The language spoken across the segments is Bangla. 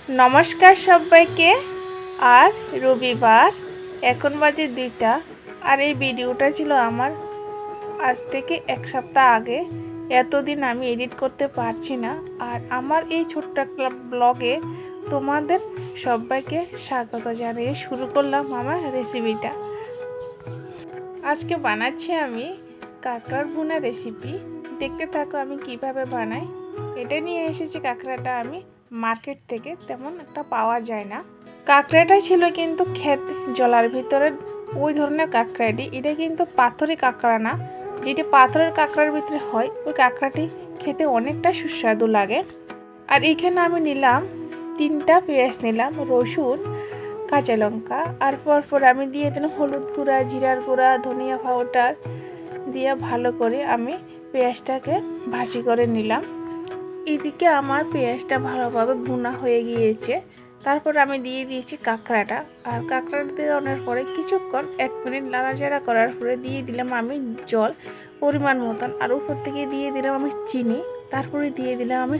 নমস্কার সবাইকে। আজ রবিবার, এখন বাজে 2টা। আর এই ভিডিওটা ছিল আমার আজ থেকে এক সপ্তাহ আগে। এতদিন আমি এডিট করতে পারছি না। আর আমার এই ছোট্ট একটা ব্লগে তোমাদের সবাইকে স্বাগত জানিয়ে শুরু করলাম আমার রেসিপিটা। আজকে বানাচ্ছি আমি কাঁকড়ার ভুনা রেসিপি। দেখতে থাকো আমি কিভাবে বানাই। এটা নিয়ে এসেছি কাঁকড়াটা আমি মার্কেট থেকে, তেমন একটা পাওয়া যায় না। কাঁকড়াটা ছিল কিন্তু খেতে জলার ভিতরে ওই ধরনের কাঁকড়াটি। এটা কিন্তু পাথরের কাঁকড়া না, যেটি পাথরের কাঁকড়ার ভিতরে হয় ওই কাঁকড়াটি খেতে অনেকটা সুস্বাদু লাগে। আর এখানে আমি নিলাম 3টা পেঁয়াজ, নিলাম রসুন, কাঁচা লঙ্কা, আর পরপর আমি দিয়ে দিলাম হলুদ গুঁড়া, জিরার গুঁড়া, ধনিয়া পাউডার দিয়ে ভালো করে আমি পেঁয়াজটাকে ভাজি করে নিলাম। এদিকে আমার পেঁয়াজটা ভালোভাবে ভুনা হয়ে গিয়েছে। তারপর আমি দিয়ে দিয়েছি কাঁকড়াটা। আর কাঁকড়াটা দেওয়ানোর পরে কিছুক্ষণ 1 মিনিট নাড়াচাড়া করার পরে দিয়ে দিলাম আমি জল পরিমাণ মতন। আর উপর থেকে দিয়ে দিলাম আমি চিনি। তারপরে দিয়ে দিলাম আমি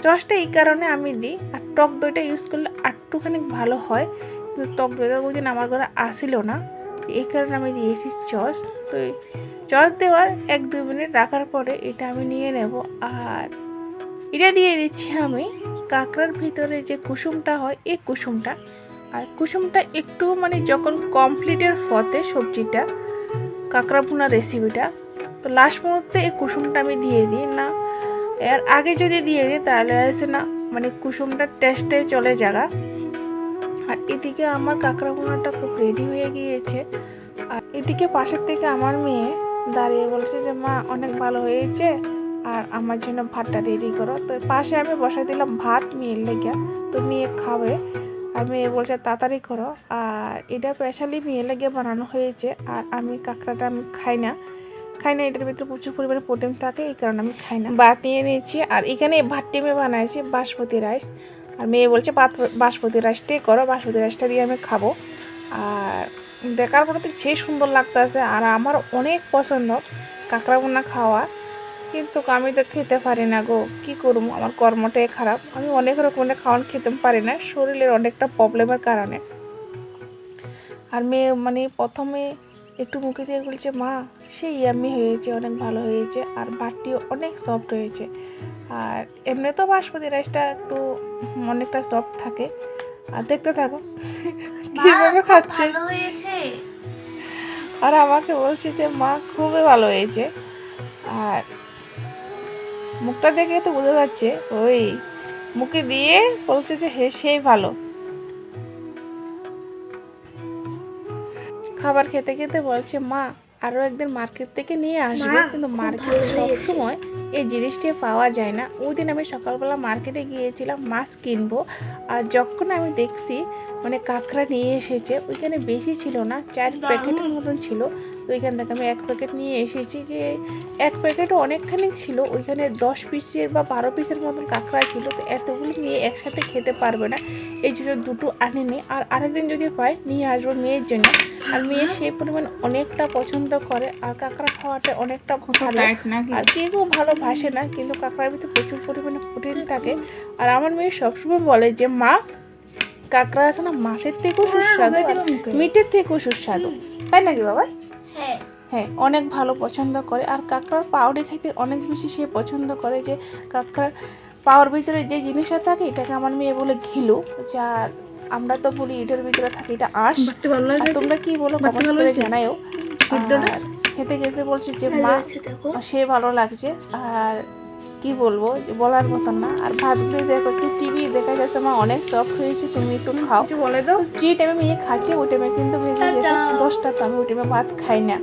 সসটা এই কারণে আমি দিই। আর টক দইটা ইউজ করলে একটুখানি ভালো হয়, কিন্তু টক দইটা ওই দিন আমার ঘরে আসিল না, এই কারণে আমি দিয়েছি সস। তো সস দেওয়ার 1-2 মিনিট রাখার পরে এটা আমি নিয়ে নেব। আর এটা দিয়ে দিচ্ছি আমি কাঁকড়ার ভিতরে যে কুসুমটা হয় এই কুসুমটা। আর কুসুমটা একটু যখন কমপ্লিটের পথে সবজিটা কাঁকড়া ভুনা রেসিপিটা, তো লাস্ট মুহূর্তে এই কুসুমটা আমি দিয়ে দিই না। এর আগে যদি দিয়ে দিই তাহলে আছে না কুসুমটার টেস্টে চলে যাগা। আর এদিকে আমার কাঁকড়া ভুনাটা খুব রেডি হয়ে গিয়েছে। আর এদিকে পাশের থেকে আমার মেয়ে দাঁড়িয়ে বলছে যে মা অনেক ভালো হয়েছে, আর আমার জন্য ভাতটা রেডি করো। তো পাশে আমি বসাই দিলাম ভাত মেয়ের লেগে, তো মেয়ে খাবে। আর মেয়ে বলছে তাড়াতাড়ি করো। আর এটা স্পেশালি মেয়ের লেগে বানানো হয়েছে। আর আমি কাঁকড়াটা আমি খাই না, এটার ভিতরে প্রচুর পরিমাণে প্রোটিন থাকে, এই কারণে আমি খাই না। ভাত নিয়ে নিয়েছি। আর এখানে ভাতটি আমি বানাইছি বাসমতি রাইস। আর মেয়ে বলছে বাসমতি রাইসটাই করো, বাসমতি রাইসটা দিয়ে আমি খাবো। আর দেখার পরে তো যে সুন্দর লাগতেছে। আর আমার অনেক পছন্দ কাঁকড়া ভুনা খাওয়া, কিন্তু আমি তো খেতে পারি না গো, কি করবো, আমার কর্মটাই খারাপ। আমি অনেক রকমের খাওয়ান খেতে পারি না শরীরের অনেকটা প্রবলেমের কারণে। আর মেয়ে প্রথমে একটু মুখে দিয়ে বলছে মা সেই ইয়াম্মি হয়েছে, অনেক ভালো হয়েছে, আর ভাতটিও অনেক সফট হয়েছে। আর এমনি তো বাসমতি রাইসটা একটু অনেকটা সফট থাকে। আর দেখতে থাকো কিভাবে খাচ্ছে। আর আমাকে বলছে যে মা খুবই ভালো হয়েছে। আর মুখটা দেখে তো বোঝা যাচ্ছে, ওই মুখে দিয়ে বলছে যে হে সেই ভালো। খাবার খেতে খেতে বলছে মা আরও একদিন মার্কেট থেকে নিয়ে আসবে, কিন্তু মার্কেটে সবসময় এই জিনিসটি পাওয়া যায় না। ওই দিন আমি সকালবেলা মার্কেটে গিয়েছিলাম মাছ কিনবো। আর যখন আমি দেখছি কাঁকড়া নিয়ে এসেছে, ওইখানে বেশি ছিল না, 4 প্যাকেটের মতন ছিল। তো ওইখান থেকে আমি 1 প্যাকেট নিয়ে এসেছি। যে 1 প্যাকেটও অনেকখানি ছিল, ওইখানে 10 পিসের বা 12 পিসের মতন কাঁকড়া ছিল। তো এতগুলো নিয়ে একসাথে খেতে পারবে না, এই জন্য 2টো আনিনি। আর আরেকদিন যদি পাই নিয়ে আসবো মেয়ের জন্য। আর মেয়ে সেই পরিমাণ অনেকটা পছন্দ করে। আর কাঁকড়া খাওয়াটা অনেকটা ভালো। আর কেউ ভালোবাসে না, কিন্তু কাঁকড়ার ভিতরে প্রচুর পরিমাণে প্রোটিন থাকে। আর আমার মেয়ে সবসময় বলে যে মা কাঁকড়া আছে না মাছের থেকেও সুস্বাদু, মিটের থেকেও সুস্বাদু, তাই নাকি বাবা? হ্যাঁ, অনেক ভালো পছন্দ করে। আর কাঁকড়ার পাউডি খেতে অনেক বেশি সে পছন্দ করে। যে কাঁকড়ার পাওয়ার ভিতরে যে জিনিসটা থাকে এটাকে আমার মেয়ে বলে ঘিলু, যার আমরা তো বলি এটার ভিতরে থাকে এটা আঁশ। তোমরা কি বলো কমেন্ট করে জানাও। আর খেতে খেতে বলছে যে মা সে ভালো লাগছে। আর কি বলবো, যে বলার মতন না। আর ভাতগুলো দেখো, একটু টিভি দেখা যাচ্ছে মা অনেক সফট হয়েছে, তুমি একটু খাও বলে দাও। যে টাইমে মেয়ে খাচ্ছে ওই টাইমে কিন্তু ভেজে গেছে 10টা, তো আমি ওই টাইমে ভাত খাই না।